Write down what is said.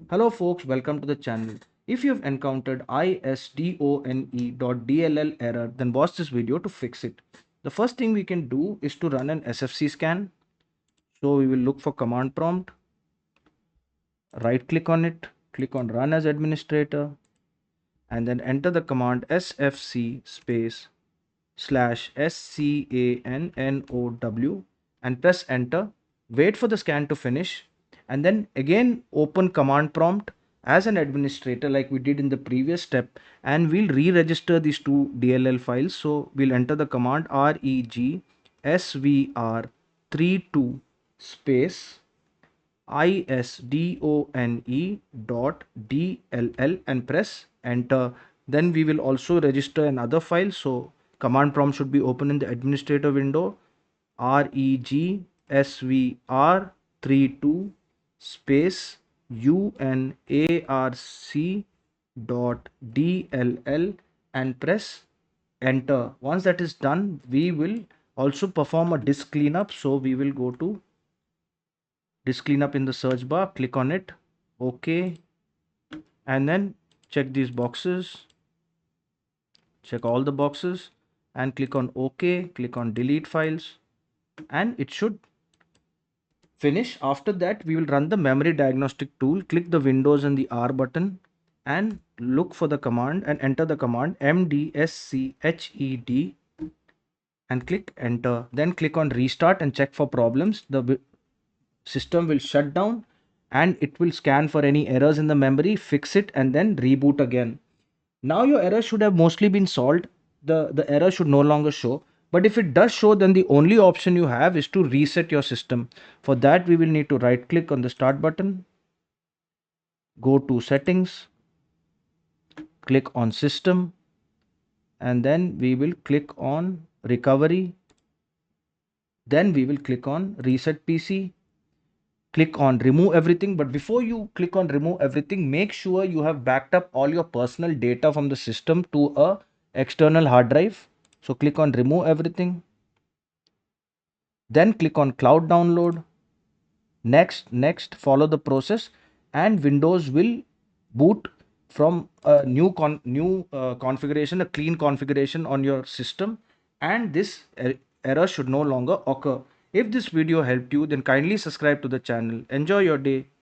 Hello folks, welcome to the channel. If you've encountered ISDone dll error, then watch this video to fix it. The first thing we can do is to run an SFC scan. So we will look for command prompt, right click on it, click on run as administrator, and then enter the command sfc space /scannow and press enter. Wait for the scan to finish and then again open command prompt as an administrator like we did in the previous step, and we'll re-register these two DLL files. So we'll enter the command regsvr32 space ISDone and press enter. Then we will also register another file. So command prompt should be open in the administrator window. regsvr32 space unarc.dll and press enter. Once that is done, we will also perform a disk cleanup. So we will go to disk cleanup in the search bar, click on it, okay, and then check these boxes, check all the boxes and click on ok, click on delete files, and it should finish. After that we will run the memory diagnostic tool, click the Windows and the R button and look for the command and enter the command mdsched and click enter. Then click on restart and check for problems. The system will shut down and it will scan for any errors in the memory, fix it, and then reboot again. Now your error should have mostly been solved. The error should no longer show. But if it does show, then the only option you have is to reset your system. For that, we will need to right click on the start button, go to settings, click on system, and then we will click on recovery. Then we will click on reset PC, click on remove everything. But before you click on remove everything, make sure you have backed up all your personal data from the system to a external hard drive. So click on remove everything, then click on cloud download, next, follow the process, and Windows will boot from a new configuration, a clean configuration on your system, and this error should no longer occur. If this video helped you, then kindly subscribe to the channel. Enjoy your day.